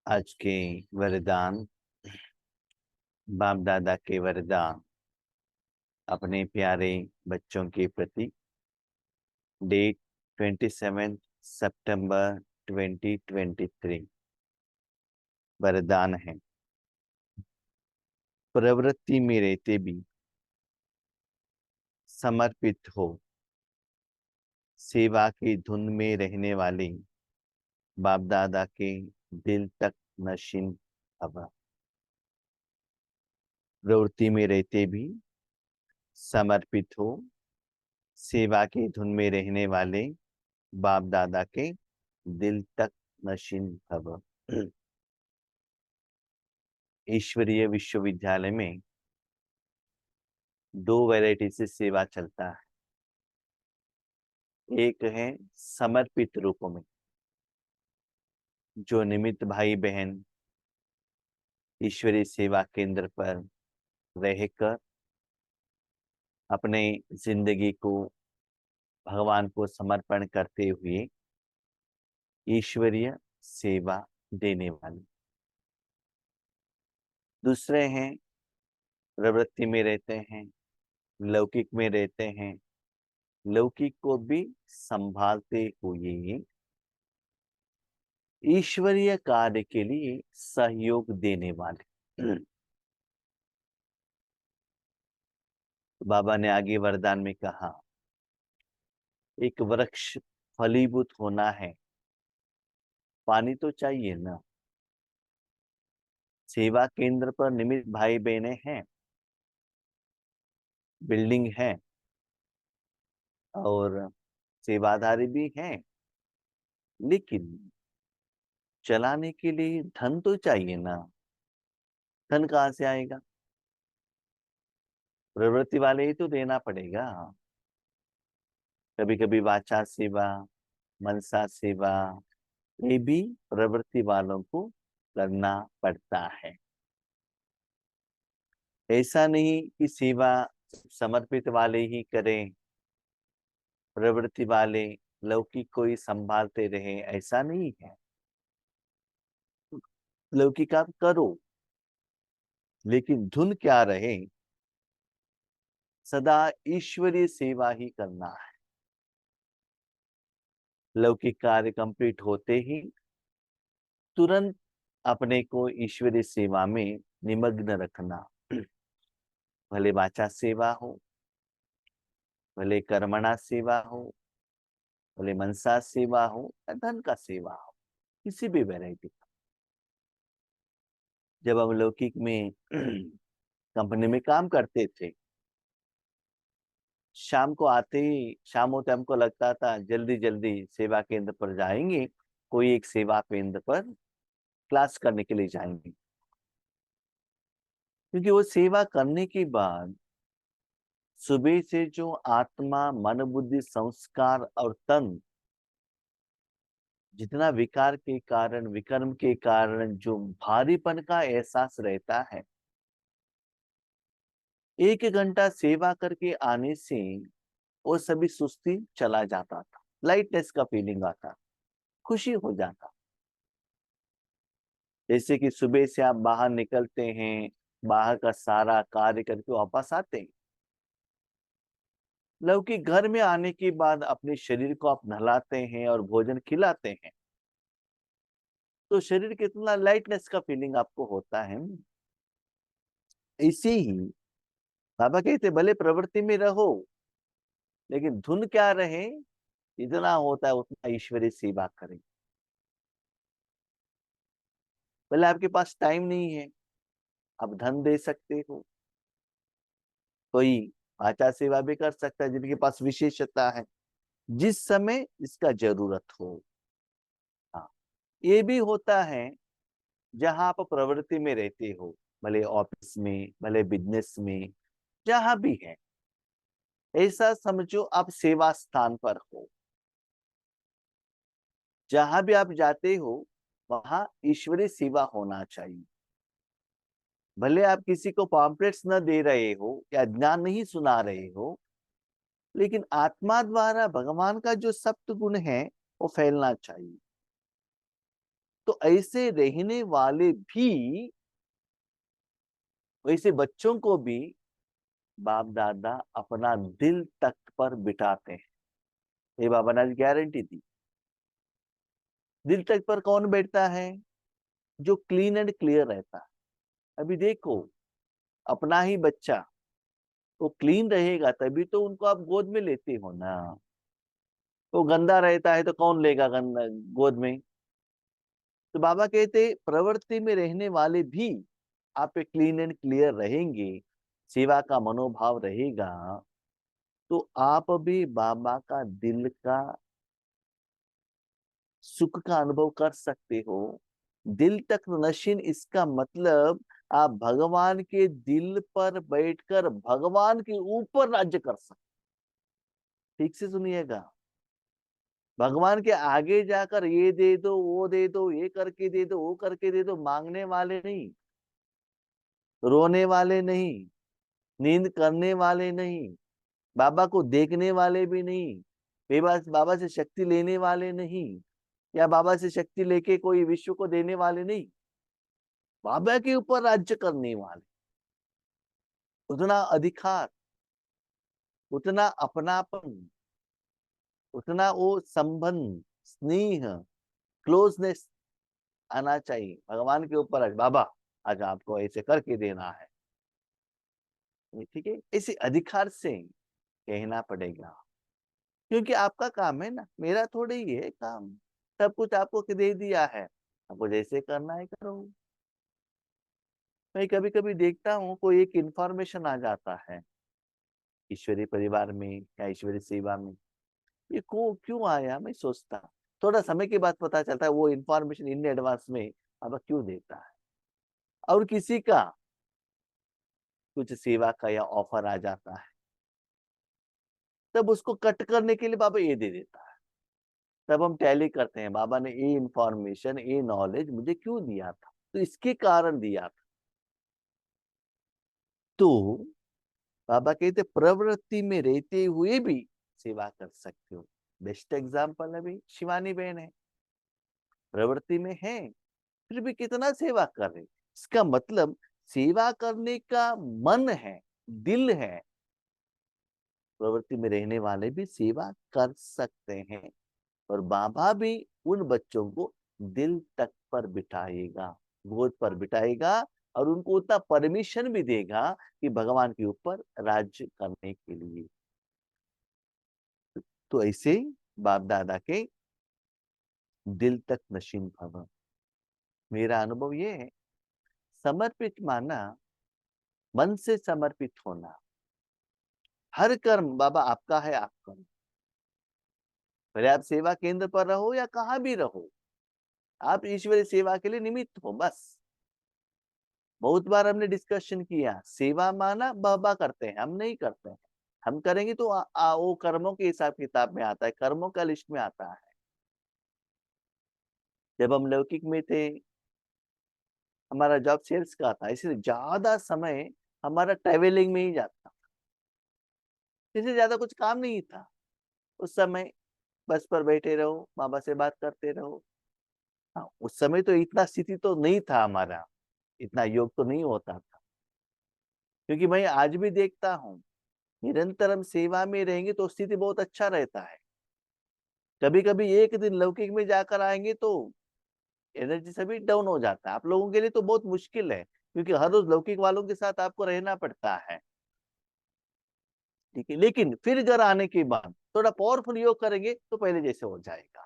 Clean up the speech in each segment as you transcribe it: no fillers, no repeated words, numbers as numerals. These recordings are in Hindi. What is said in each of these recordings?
आज के वरदान, बाप दादा के वरदान अपने प्यारे बच्चों के प्रति। डेट 27 सितंबर 2023। वरदान है, प्रवृत्ति में रहते भी समर्पित हो, सेवा की धुन में रहने वाले बाप दादा के दिल तक नशीन हवा। प्रवृत्ति में रहते भी समर्पित हो, सेवा की धुन में रहने वाले बाप दादा के दिल तक नशीन भव। ईश्वरीय विश्वविद्यालय में 2 वैरायटी से सेवा चलता है। एक है समर्पित रूप में, जो निमित्त भाई बहन ईश्वरीय सेवा केंद्र पर रहकर अपने जिंदगी को भगवान को समर्पण करते हुए ईश्वरीय सेवा देने वाले। दूसरे हैं प्रवृत्ति में रहते हैं, लौकिक में रहते हैं, लौकिक को भी संभालते हुए ईश्वरीय कार्य के लिए सहयोग देने वाले। बाबा ने आगे वरदान में कहा, एक वृक्ष फलीभूत होना है, पानी तो चाहिए ना। सेवा केंद्र पर निमित्त भाई बहने हैं, बिल्डिंग है और सेवाधारी भी हैं, लेकिन चलाने के लिए धन तो चाहिए ना। धन कहाँ से आएगा? प्रवृत्ति वाले ही तो देना पड़ेगा। कभी कभी वाचा सेवा, मनसा सेवा, ये भी प्रवृत्ति वालों को करना पड़ता है। ऐसा नहीं कि सेवा समर्पित वाले ही करें, प्रवृत्ति वाले लौकिक को ही संभालते रहे, ऐसा नहीं है। लौकिक आप करो, लेकिन धुन क्या रहे? सदा ईश्वरीय सेवा ही करना है। लौकिक कार्य कंप्लीट होते ही तुरंत अपने को ईश्वरीय सेवा में निमग्न रखना। भले वाचा सेवा हो, भले कर्मणा सेवा हो, भले मनसा सेवा हो या धन का सेवा हो, किसी भी वैरायटी का। जब हम लौकिक में कंपनी में काम करते थे, शाम को आते ही, शाम होते हमको लगता था जल्दी जल्दी सेवा केंद्र पर जाएंगे, कोई एक सेवा केंद्र पर क्लास करने के लिए जाएंगे। क्योंकि वो सेवा करने के बाद सुबह से जो आत्मा, मन, बुद्धि, संस्कार और तन, जितना विकार के कारण, विकर्म के कारण जो भारीपन का एहसास रहता है, 1 घंटा सेवा करके आने से वो सभी सुस्ती चला जाता था, लाइटनेस का फीलिंग आता, खुशी हो जाता। जैसे कि सुबह से आप बाहर निकलते हैं, बाहर का सारा कार्य करके वापस आते हैं, लौकिक घर में आने के बाद अपने शरीर को आप नहलाते हैं और भोजन खिलाते हैं, तो शरीर कितना लाइटनेस का फीलिंग आपको होता है। इसी ही बाबा कहते भले प्रवृत्ति में रहो, लेकिन धुन क्या रहे? इतना होता है उतना ईश्वरीय सेवा करें। भले आपके पास टाइम नहीं है, आप धन दे सकते हो, कोई आचार सेवा भी कर सकता है जिनके पास विशेषता है, जिस समय इसका जरूरत हो। हाँ, ये भी होता है जहां आप प्रवृत्ति में रहते हो, भले ऑफिस में, भले बिजनेस में, जहां भी है, ऐसा समझो आप सेवा स्थान पर हो। जहां भी आप जाते हो वहां ईश्वरीय सेवा होना चाहिए। भले आप किसी को पॉम्पलेट्स न दे रहे हो या ज्ञान नहीं सुना रहे हो, लेकिन आत्मा द्वारा भगवान का जो सप्त गुण है वो फैलना चाहिए। तो ऐसे रहने वाले भी, वैसे बच्चों को भी बाप दादा अपना दिल तक पर बिठाते हैं। ये बाबा ने गारंटी दी। दिल तक पर कौन बैठता है? जो क्लीन एंड क्लियर रहता है। अभी देखो, अपना ही बच्चा वो क्लीन रहेगा तभी तो उनको आप गोद में लेते हो ना। वो गंदा रहता है तो कौन लेगा गंदा गोद में? तो बाबा कहते प्रवृत्ति में रहने वाले भी आप पे क्लीन एंड क्लियर रहेंगे, सेवा का मनोभाव रहेगा, तो आप भी बाबा का दिल का सुख का अनुभव कर सकते हो। दिल तक नशीन, इसका मतलब आप भगवान के दिल पर बैठकर भगवान के ऊपर राज्य कर सकते। ठीक से सुनिएगा, भगवान के आगे जाकर ये दे दो, वो दे दो, ये करके दे दो, वो करके दे दो, मांगने वाले नहीं, रोने वाले नहीं, नींद करने वाले नहीं, बाबा को देखने वाले भी नहीं, बेबस बाबा से शक्ति लेने वाले नहीं, या बाबा से शक्ति लेके कोई विश्व को देने वाले नहीं, बाबा के ऊपर राज्य करने वाले। उतना अधिकार, उतना अपनापन, उतना वो संबंध, स्नेह, क्लोजनेस आना चाहिए भगवान के ऊपर। आज बाबा, आज आपको ऐसे करके देना है, ठीक है, इसी अधिकार से कहना पड़ेगा, क्योंकि आपका काम है ना, मेरा थोड़ी ही है काम। सब कुछ आपको दे दिया है, आपको जैसे करना है करो। मैं कभी कभी देखता हूँ कोई एक इंफॉर्मेशन आ जाता है ईश्वरीय परिवार में या ईश्वरीय सेवा में, ये को क्यों आया, मैं सोचता, थोड़ा समय के बाद पता चलता है वो इंफॉर्मेशन इन एडवांस में अब क्यों देता है। और किसी का कुछ सेवा का या ऑफर आ जाता है, तब उसको कट करने के लिए बाबा ये दे देता है। तब हम टैली करते हैं, बाबा ने ये इंफॉर्मेशन, ये नॉलेज मुझे क्यों दिया था, तो इसके कारण दिया था। तो बाबा कहते प्रवृत्ति में रहते हुए भी सेवा कर सकते हो। बेस्ट एग्जाम्पल अभी शिवानी बहन है, प्रवृत्ति में है फिर भी कितना सेवा कर रहे। इसका मतलब सेवा करने का मन है, दिल है। प्रवृत्ति में रहने वाले भी सेवा कर सकते हैं, और बाबा भी उन बच्चों को दिल तक पर बिठाएगा, गोद पर बिठाएगा, और उनको उतना परमिशन भी देगा कि भगवान के ऊपर राज्य करने के लिए। तो ऐसे बाप दादा के दिल तक नशीन भव। मेरा अनुभव ये है, समर्पित माना, मन से समर्पित होना। हर कर्म बाबा आपका है, आप करो, भले आप सेवा केंद्र पर रहो या कहाँ भी रहो, आप ईश्वरीय सेवा के लिए निमित्त हो बस। बहुत बार हमने डिस्कशन किया, सेवा माना बाबा करते हैं, हम नहीं करते हैं। हम करेंगे तो वो कर्मों के हिसाब किताब में आता है, कर्मों का लिस्ट में आता है। जब हम लौकिक में थे, हमारा जॉब सेल्स का था, इसलिए ज्यादा समय हमारा ट्रेवलिंग में ही जाता, इससे ज्यादा कुछ काम नहीं था उस समय। बस पर बैठे रहो, बाबा से बात करते रहो। हाँ, उस समय तो इतना स्थिति तो नहीं था हमारा, इतना योग तो नहीं होता था। क्योंकि मैं आज भी देखता हूँ, निरंतर हम सेवा में रहेंगे तो स्थिति बहुत अच्छा रहता है। कभी कभी एक दिन लौकिक में जाकर आएंगे तो एनर्जी सभी डाउन हो जाता है। आप लोगों के लिए तो बहुत मुश्किल है, क्योंकि हर रोज लौकिक वालों के साथ आपको रहना पड़ता है, ठीक है। लेकिन फिर घर आने के बाद थोड़ा पावरफुल योग करेंगे तो पहले जैसे हो जाएगा।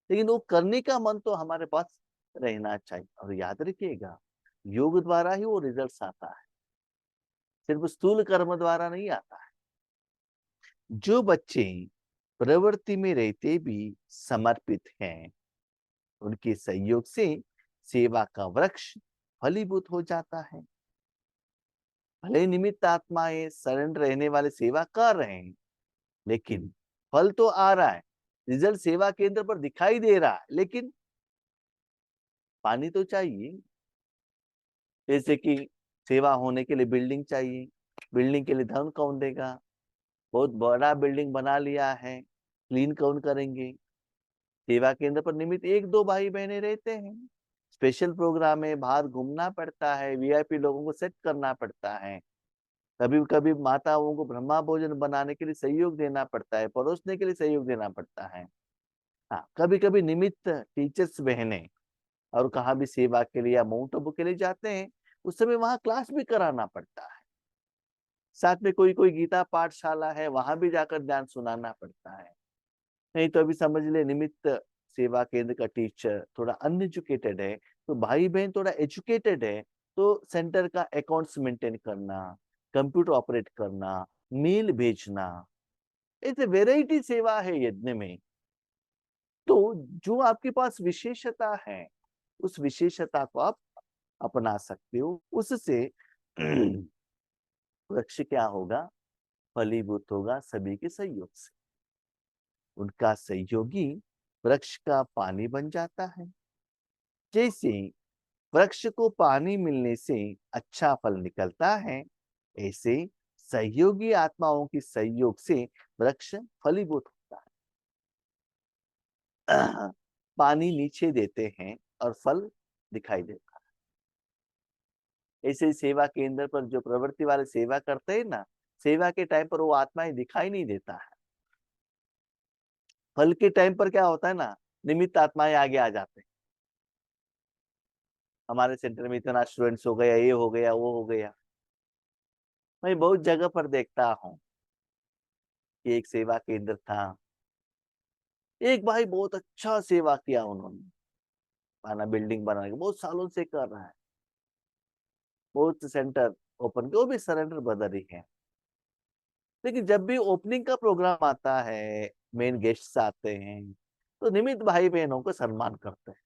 लेकिन वो करने का मन तो हमारे पास रहना चाहिए। और याद रखिएगा, योग द्वारा ही वो रिजल्ट्स आता है, सिर्फ स्थूल कर्म द्वारा नहीं आता है। जो बच्चे प्रवृत्ति में रहते भी समर्पित हैं, उनके सहयोग से सेवा का वृक्ष फलीभूत हो जाता है। भले निमित्त आत्माएं सरेंडर रहने वाले सेवा कर रहे हैं, लेकिन फल तो आ रहा है, रिजल्ट सेवा केंद्र पर दिखाई दे रहा है, लेकिन पानी तो चाहिए। जैसे कि सेवा होने के लिए बिल्डिंग चाहिए, बिल्डिंग के लिए धन कौन देगा? बहुत बड़ा बिल्डिंग बना लिया है, क्लीन कौन करेंगे? सेवा केंद्र पर निमित्त 1-2 भाई बहनें रहते हैं। स्पेशल प्रोग्राम है, बाहर घूमना पड़ता है, वीआईपी लोगों को सेट करना पड़ता है। कभी-कभी माताओं को ब्रह्मा भोजन बनाने के लिए सहयोग देना पड़ता है, परोसने के लिए सहयोग देना पड़ता है। हाँ, कभी-कभी निमित्त टीचर्स बहनें और कहाँ भी सेवा के लिए या माउंट आबू के लिए जाते हैं, उस समय वहाँ क्लास भी कराना पड़ता है। साथ में कोई-कोई गीता पाठशाला है, वहाँ भी जाकर ज्ञान सुनाना पड़ता है। नहीं तो अभी समझ ले निमित्त सेवा केंद्र का टीचर थोड़ा अनएजुकेटेड है, तो भाई-बहन थोड़ा एजुकेटेड है, तो सेंटर का अकाउंट्स मेंटेन करना, कंप्यूटर ऑपरेट करना, मेल भेजना, ऐसे वैरायटी सेवा है यज्ञ में। तो जो आपके पास विशेषता है, उस विशेषता को आप अपना सकते हो। उससे वृक्ष क्या होगा? फलीभूत होगा सभी के सहयोग से। उनका सहयोगी वृक्ष का पानी बन जाता है। जैसे वृक्ष को पानी मिलने से अच्छा फल निकलता है, ऐसे सहयोगी आत्माओं के सहयोग से वृक्ष फलीभूत होता है। पानी नीचे देते हैं और फल दिखाई देता है। ऐसे ही सेवा केंद्र पर जो प्रवृत्ति वाले सेवा करते हैं ना, सेवा के टाइम पर वो आत्माएं दिखाई नहीं देता है। फल के टाइम पर क्या होता है ना, निमित्त आत्माएं आगे आ जाते हैं। हमारे सेंटर में इतना स्टूडेंट्स हो गया, ये हो गया, वो हो गया। मैं बहुत जगह पर देखता हूँ कि एक सेवा केंद्र था, एक भाई बहुत अच्छा सेवा किया उन्होंने, माना बिल्डिंग बनाने के बहुत सालों से कर रहा है, बहुत सेंटर ओपन के, वो भी सरेंडर ब्रदर ही है। लेकिन जब भी ओपनिंग का प्रोग्राम आता है, मेन गेस्ट्स आते हैं, तो निमित्त भाई बहनों को सम्मान करते हैं।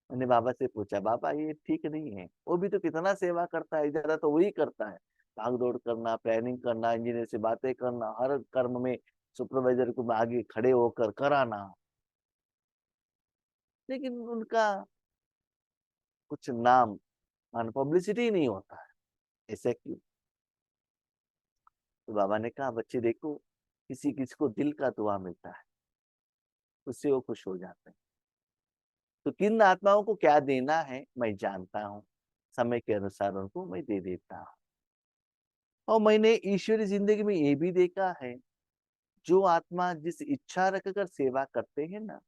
मैंने बाबा से पूछा, बाबा ये ठीक नहीं है, वो भी तो कितना सेवा करता है, ज्यादा तो वही करता है, भाग दौड़ करना, प्लानिंग करना, इंजीनियर से बातें करना, हर कर्म में सुपरवाइजर को आगे खड़े होकर कराना, लेकिन उनका कुछ नाम मान पब्लिसिटी नहीं होता है, ऐसे क्यों? तो बाबा ने कहा, बच्चे देखो, किसी किसी को दिल का दुआ मिलता है, उससे वो खुश हो जाते हैं। तो किन आत्माओं को क्या देना है मैं जानता हूँ, समय के अनुसार उनको मैं दे देता हूँ। और मैंने ईश्वरी जिंदगी में ये भी देखा है, जो आत्मा जिस इच्छा रखकर सेवा करते हैं ना,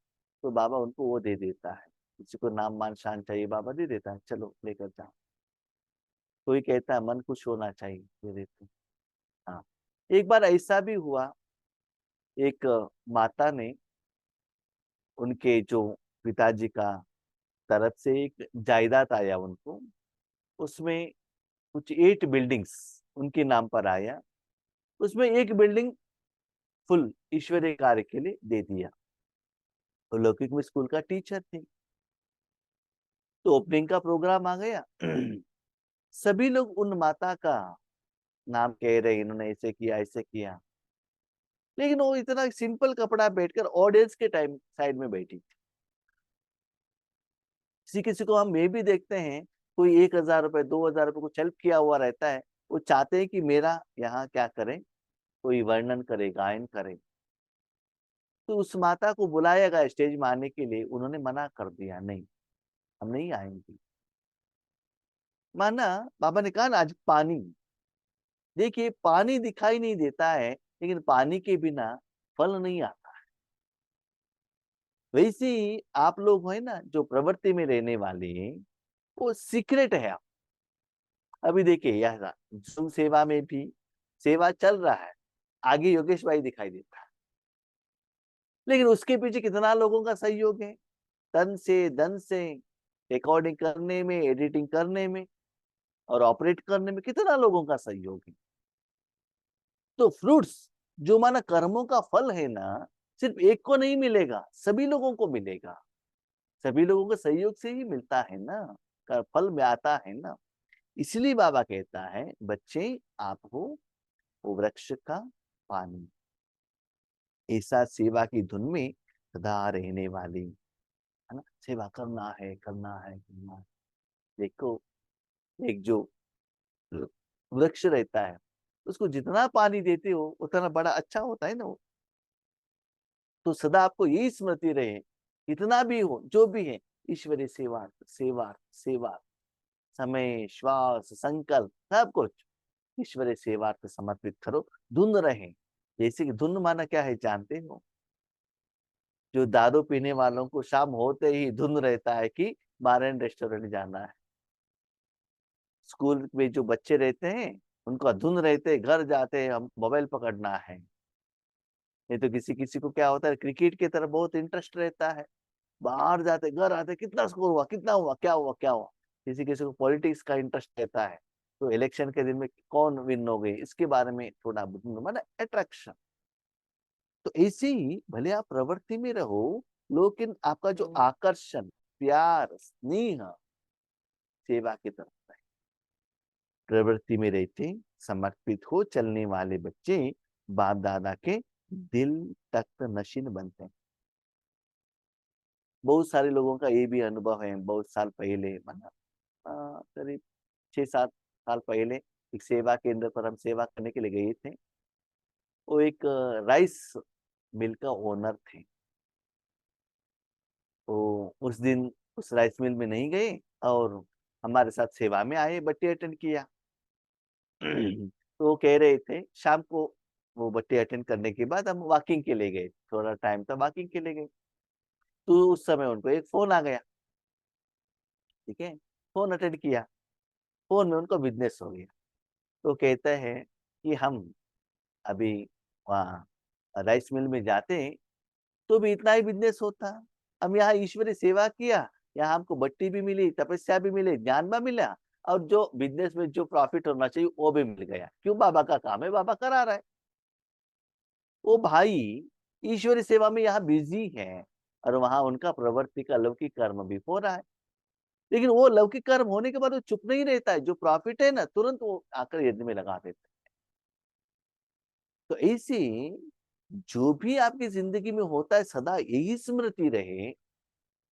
तो बाबा उनको वो दे देता है। किसी को नाम मान शान चाहिए, बाबा दे देता है, चलो लेकर जाओ। कोई कहता है मन खुश होना चाहिए, दे देते हैं। हाँ, एक बार ऐसा भी हुआ, एक माता ने उनके जो पिताजी का तरफ से एक जायदाद आया उनको, उसमें कुछ 8 बिल्डिंग्स उनके नाम पर आया, उसमें एक बिल्डिंग फुल ईश्वरीय कार्य के लिए दे दिया। तो लौकिक में स्कूल का टीचर थे, तो ओपनिंग का प्रोग्राम आ गया। सभी लोग उन माता का नाम कह रहे, इन्होंने ऐसे किया, ऐसे किया, लेकिन वो इतना सिंपल कपड़ा बैठकर ऑडियंस के टाइम साइड में बैठी थी। किसी किसी को हम ये भी देखते हैं, कोई 1,000 रुपए 2,000 रुपए कुछ हेल्प किया हुआ रहता है, वो चाहते हैं कि मेरा यहाँ क्या करें, कोई वर्णन करे, गायन करे। तो उस माता को बुलाया गया स्टेज में आने के लिए, उन्होंने मना कर दिया, नहीं हम नहीं आएंगे। माना बाबा ने कहा ना, आज पानी देखिए, पानी दिखाई नहीं देता है, लेकिन पानी के बिना फल नहीं आता। वैसे ही आप लोग है ना, जो प्रवृत्ति में रहने वाले हैं, वो सीक्रेट है। अभी देखिए यह Zoom सेवा में भी सेवा चल रहा है, आगे योगेश भाई दिखाई देता है, लेकिन उसके पीछे कितना लोगों का सहयोग है, तन से धन से, रिकॉर्डिंग करने में, एडिटिंग करने में और ऑपरेट करने में कितना लोगों का सहयोग है। तो फ्रूट्स जो माना कर्मों का फल है ना, सिर्फ एक को नहीं मिलेगा, सभी लोगों को मिलेगा। सभी लोगों के सहयोग से ही मिलता है ना, फल में आता है ना। इसलिए बाबा कहता है, बच्चे आप हो वो वृक्ष का पानी, ऐसा सेवा की धुन में सदा रहने वाली, है ना, सेवा करना है, करना है, करना है। देखो, एक जो वृक्ष रहता है, उसको जितना पानी देते हो उतना बड़ा अच्छा होता है ना वो। तो सदा आपको यही स्मृति रहे, कितना भी हो, जो भी है, ईश्वरीय सेवार्थ, सेवार्थ, सेवार्थ, समय, श्वास, संकल्प, सब कुछ ईश्वरीय सेवार्थ समर्पित करो। धुन रहे, जैसे कि धुन माना क्या है जानते हो? जो दारू पीने वालों को शाम होते ही धुन रहता है कि बार एंड रेस्टोरेंट जाना है। स्कूल में जो बच्चे रहते हैं, उनका धुन रहते, घर जाते हम मोबाइल पकड़ना है। नहीं तो किसी किसी को क्या होता है, क्रिकेट की तरफ बहुत इंटरेस्ट रहता है, बाहर जाते घर आते कितना स्कोर हुआ, कितना हुआ, क्या हुआ, क्या हुआ। किसी किसी को पॉलिटिक्स का इंटरेस्ट रहता है, तो इलेक्शन के दिन में कौन विन हो गई, इसके बारे में थोड़ा मतलब अट्रैक्शन। तो ऐसे ही भले आप प्रवृत्ति में रहो, लेकिन आपका जो आकर्षण, प्यार, स्नेह सेवा की तरफ है। प्रवृत्ति में रहते समर्पित हो चलने वाले बच्चे बाप दादा के दिल तख्त नशीन बनते हैं। बहुत सारे लोगों का ये भी अनुभव है। बहुत साल पहले, माना करीब 6-7 साल पहले, एक सेवा केंद्र पर हम सेवा करने के लिए गए थे। वो एक राइस मिल का ओनर थे। तो उस दिन उस राइस मिल में नहीं गए और हमारे साथ सेवा में आए, बट्टी अटेंड किया। तो वो कह रहे थे शाम को वो बट्टी अटेंड करने के बाद हम वॉकिंग के लिए गए, थोड़ा टाइम था, वॉकिंग के लिए गए। तो उस समय उनको एक फोन आ गया, ठीक है, फोन अटेंड किया। फोन में उनको बिजनेस हो गया। तो कहते हैं कि हम अभी वहाँ राइस मिल में जाते हैं तो भी इतना ही बिजनेस होता। हम यहाँ ईश्वरी सेवा किया, यहाँ हमको बट्टी भी मिली, तपस्या भी मिली, ज्ञान भी मिला, और जो बिजनेस में जो प्रॉफिट होना चाहिए वो भी मिल गया। क्यों? बाबा का काम है, बाबा करा रहा है। वो भाई ईश्वरी सेवा में यहाँ बिजी है और वहां उनका प्रवृत्ति का लौकिक कर्म भी हो रहा है। लेकिन वो लौकिक कर्म होने के बाद वो चुप नहीं रहता है, जो प्रॉफिट है ना तुरंत वो आकर यज्ञ में लगा देता है। तो ऐसे जो भी आपकी जिंदगी में होता है, सदा यही स्मृति रहे,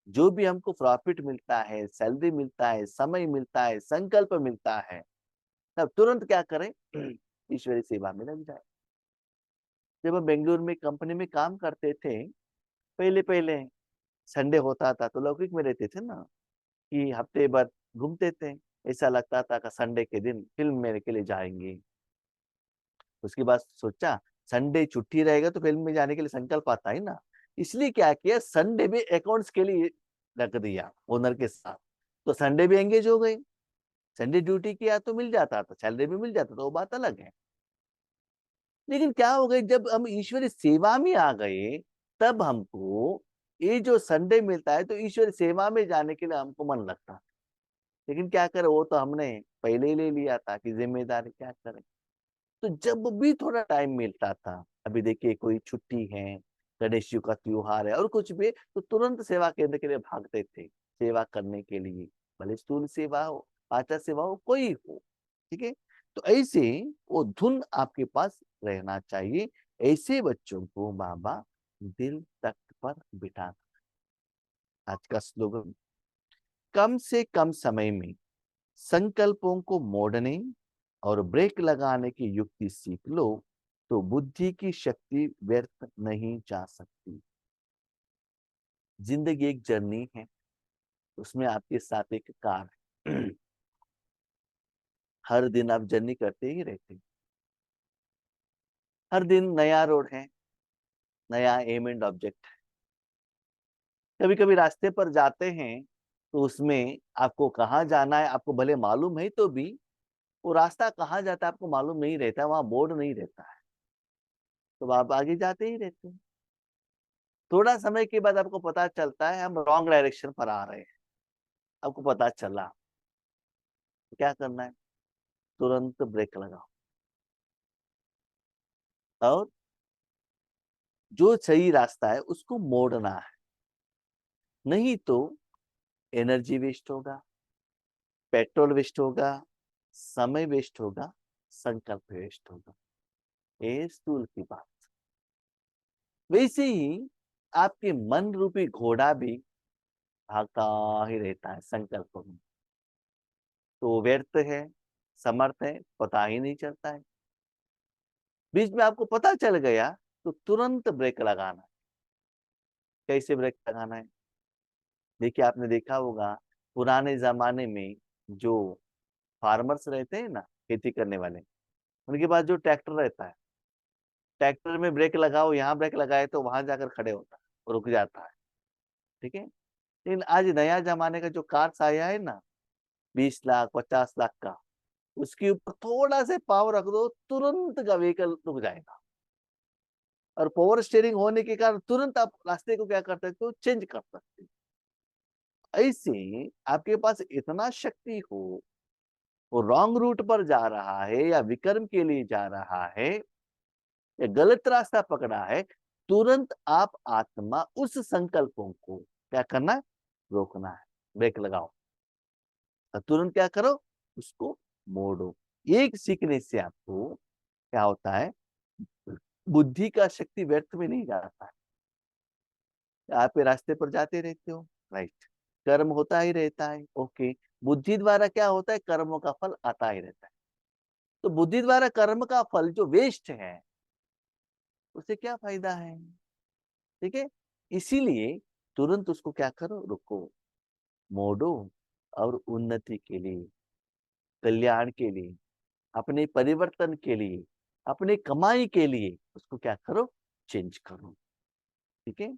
जो भी हमको प्रॉफिट मिलता है, सैलरी मिलता है, समय मिलता है, संकल्प मिलता है, तब तुरंत क्या करें? ईश्वरी सेवा में लग जाए। जब हम बेंगलुरु में कंपनी में काम करते थे, पहले पहले संडे होता था तो लौकिक में रहते थे ना, कि हफ्ते भर घूमते थे। ऐसा लगता था कि संडे के दिन फिल्म मेरे के लिए जाएंगे। उसके बाद सोचा संडे छुट्टी रहेगा तो फिल्म में जाने के लिए संकल्प आता है ना, इसलिए क्या किया, संडे भी अकाउंट्स के लिए रख दिया ओनर के साथ। तो संडे भी एंगेज हो गए। संडे ड्यूटी किया तो मिल जाता था, सैलरी भी मिल जाता था, वो बात अलग है। लेकिन क्या हो गई, जब हम ईश्वरी सेवा में आ गए, तब हमको ये जो संडे मिलता है तो ईश्वरी सेवा में जाने के लिए हमको मन लगता। लेकिन क्या करें, वो तो हमने पहले ही ले लिया था कि जिम्मेदारी, क्या करें। तो जब भी थोड़ा टाइम मिलता था, अभी देखिए कोई छुट्टी है, गणेश जी का त्योहार है और कुछ भी, तो तुरंत सेवा केंद्र के लिए भागते थे सेवा करने के लिए। भले स्थूल सेवा हो, आचार सेवा हो, कोई हो, ठीक है। तो ऐसे वो धुन आपके पास रहना चाहिए। ऐसे बच्चों को बाबा दिल तख्त पर बिठा। आज का स्लोगन, कम से कम समय में संकल्पों को मोड़ने और ब्रेक लगाने की युक्ति सीख लो तो बुद्धि की शक्ति व्यर्थ नहीं जा सकती। जिंदगी एक जर्नी है, उसमें आपके साथ एक कार है। हर दिन आप जर्नी करते ही रहते हैं। हर दिन नया रोड है, नया एम एंड ऑब्जेक्ट है। कभी कभी रास्ते पर जाते हैं तो उसमें आपको कहाँ जाना है आपको भले मालूम है, तो भी वो रास्ता कहाँ जाता है आपको मालूम नहीं रहता, वहां बोर्ड नहीं रहता है, तो आप आगे जाते ही रहते हैं। थोड़ा समय के बाद आपको पता चलता है हम रॉन्ग डायरेक्शन पर आ रहे हैं। आपको पता चला तो क्या करना है, तुरंत ब्रेक लगाओ और जो सही रास्ता है उसको मोड़ना है। नहीं तो एनर्जी वेस्ट होगा, पेट्रोल वेस्ट होगा, समय वेस्ट होगा, संकल्प वेस्ट होगा। ये स्थूल की बात। वैसे ही आपके मन रूपी घोड़ा भी भागता ही रहता है संकल्प में, तो वो व्यर्थ है, समर्थ है, पता ही नहीं चलता है। बीच में आपको पता चल गया तो तुरंत ब्रेक लगाना। कैसे ब्रेक लगाना है? देखिए, आपने देखा होगा पुराने जमाने में जो फार्मर्स रहते हैं ना, खेती करने वाले, उनके पास जो ट्रैक्टर रहता है, ट्रैक्टर में ब्रेक लगाओ, यहाँ ब्रेक लगाए तो वहां जाकर खड़े होता है, रुक जाता है। ठीक है। लेकिन आज नया जमाने का जो कार्स आया है ना, 20 लाख 50 लाख का, उसके ऊपर थोड़ा से पावर रख दो, तुरंत का व्हीकल रुक जाएगा। और पावर स्टीयरिंग होने के कारण तुरंत आप रास्ते को क्या कर सकते हो, चेंज कर सकते हो। ऐसे आपके पास इतना शक्ति हो, वो रॉन्ग रूट पर जा रहा है या विक्रम के लिए जा रहा है या गलत रास्ता पकड़ा है, तुरंत आप आत्मा उस संकल्पों को क्या करना है, रोकना है, ब्रेक लगाओ और तुरंत क्या करो, उसको मोड़ो। एक सीखने से आपको क्या होता है, बुद्धि का शक्ति व्यर्थ में नहीं जाता है। आप ये रास्ते पर जाते रहते हो, राइट, कर्म होता ही रहता है, ओके। बुद्धि द्वारा क्या होता है, कर्मों का फल आता ही रहता है। तो बुद्धि द्वारा कर्म का फल जो वेस्ट है, उससे क्या फायदा है? ठीक है। इसीलिए तुरंत उसको क्या करो, रुको, मोड़ो और उन्नति के लिए, कल्याण के लिए, अपने परिवर्तन के लिए, अपने कमाई के लिए उसको क्या करो, चेंज करो। ठीक है।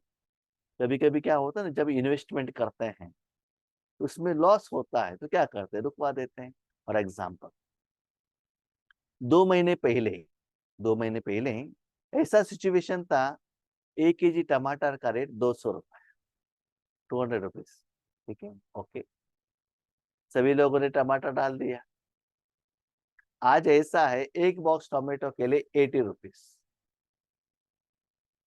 कभी कभी क्या होता है ना, जब इन्वेस्टमेंट करते हैं उसमें लॉस होता है तो क्या करते हैं, रुकवा देते हैं। फॉर एग्जाम्पल, 2 महीने पहले 2 महीने पहले ऐसा सिचुएशन था, 1 kg टमाटर का रेट 200 रुपए, 200 रुपीज। ठीक है, ओके। सभी लोगों ने टमाटर डाल दिया। आज ऐसा है, एक बॉक्स टोमेटो के लिए 80 रुपीज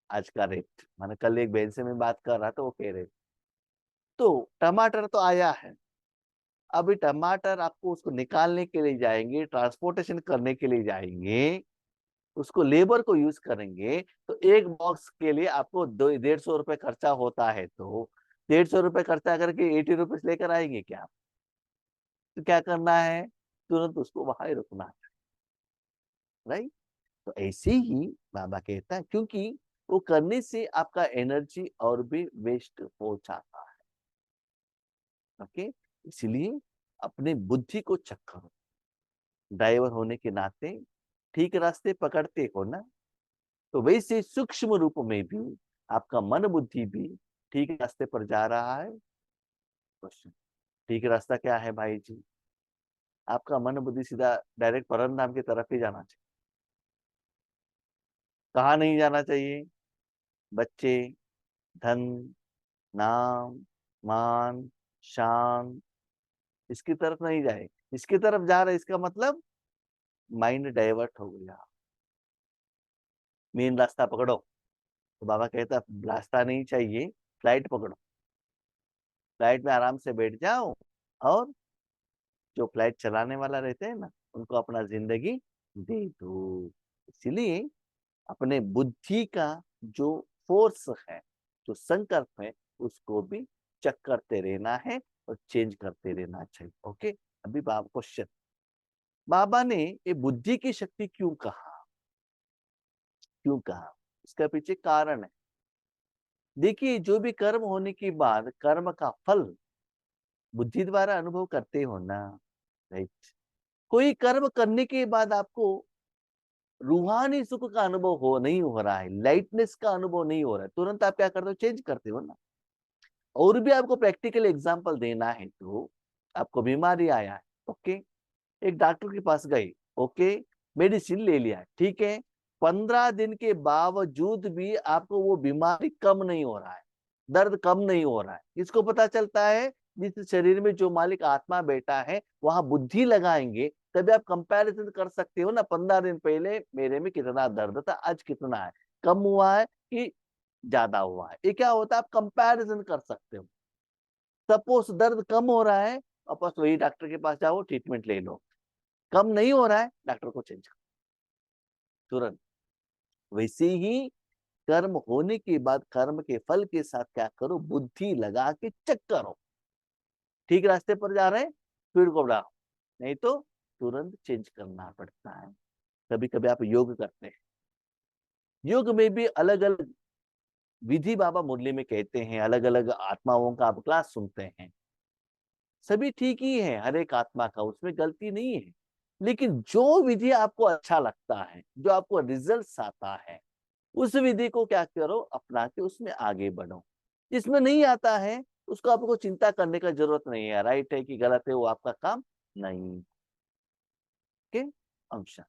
आज का रेट। मैंने कल एक बहन से मैं बात कर रहा था, वो कह रहे, तो टमाटर तो आया है, अभी टमाटर आपको उसको निकालने के लिए जाएंगे, ट्रांसपोर्टेशन करने के लिए जाएंगे, उसको लेबर को यूज करेंगे, तो एक बॉक्स के लिए आपको 150 रुपए खर्चा होता है। तो 150 रुपए खर्चा करके 80 रुपीज लेकर आएंगे क्या आप? तो क्या करना है, तुरंत उसको वहां ही रुकना है, राइट। तो ऐसे ही बाबा कहता है, क्योंकि वो करने से आपका एनर्जी और भी वेस्ट हो जाता है। ओके। इसलिए अपने बुद्धि को चेक करो, ड्राइवर होने के नाते ठीक रास्ते पकड़ते हो ना, तो वैसे सूक्ष्म रूप में भी आपका मन बुद्धि भी ठीक रास्ते पर जा रहा है। क्वेश्चन, ठीक रास्ता क्या है भाई जी? आपका मन बुद्धि सीधा डायरेक्ट परम धाम की तरफ ही जाना चाहिए। कहाँ नहीं जाना चाहिए? बच्चे, धन, नाम, मान, शान, इसकी तरफ नहीं जाए। इसकी तरफ जा रहे, इसका मतलब माइंड डाइवर्ट हो गया। मेन रास्ता पकड़ो। तो बाबा कहता रास्ता नहीं चाहिए, फ्लाइट पकड़ो, फ्लाइट में आराम से बैठ जाओ और जो फ्लाइट चलाने वाला रहते हैं ना, उनको अपना जिंदगी दे दो। इसीलिए अपने बुद्धि का जो फोर्स है, जो संकल्प है, उसको भी चेक करते रहना है और चेंज करते रहना चाहिए। ओके। अभी बाबा क्वेश्चन, बाबा ने ये बुद्धि की शक्ति क्यों कहा, क्यों कहा, इसका पीछे कारण है। देखिए, जो भी कर्म होने के बाद कर्म का फल बुद्धि द्वारा अनुभव करते हो ना, राइट। कोई कर्म करने के बाद आपको रूहानी सुख का अनुभव नहीं हो रहा है, लाइटनेस का अनुभव नहीं हो रहा है, तुरंत आप क्या करते हो, चेंज करते हो ना। और भी आपको प्रैक्टिकल एग्जांपल देना है, तो आपको बीमारी आया है, ओके, एक डॉक्टर के पास गए, ओके, मेडिसिन ले लिया, ठीक है, 15 दिन के बावजूद भी आपको वो बीमारी कम नहीं हो रहा है, दर्द कम नहीं हो रहा है। इसको पता चलता है, जिस शरीर में जो मालिक आत्मा बैठा है वहां बुद्धि लगाएंगे, तभी आप कंपैरिजन कर सकते हो ना, 15 दिन पहले मेरे में कितना दर्द था, आज कितना है, कम हुआ है कि ज्यादा हुआ है। ये क्या होता है, आप कंपैरिजन कर सकते हो। सपोज दर्द कम हो रहा है, वापस वही डॉक्टर के पास जाओ, ट्रीटमेंट ले लो। कम नहीं हो रहा है, डॉक्टर को चेंज करो तुरंत। वैसे ही कर्म होने के बाद कर्म के फल के साथ क्या करो, बुद्धि लगा के चेक करो, ठीक रास्ते पर जा रहे हैं, स्पीड को बढ़ाओ, नहीं तो तुरंत चेंज करना पड़ता है। कभी कभी आप योग करते हैं, योग में भी अलग अलग विधि बाबा मुरली में कहते हैं, अलग अलग आत्माओं का आप क्लास सुनते हैं, सभी ठीक ही है, हर एक आत्मा का, उसमें गलती नहीं है। लेकिन जो विधि आपको अच्छा लगता है, जो आपको रिजल्ट आता है, उस विधि को क्या करो, अपना के उसमें आगे बढ़ो। जिसमें नहीं आता है उसको आपको चिंता करने का जरूरत नहीं है, राइट है कि गलत है, वो आपका काम नहीं। ओके, अंशा।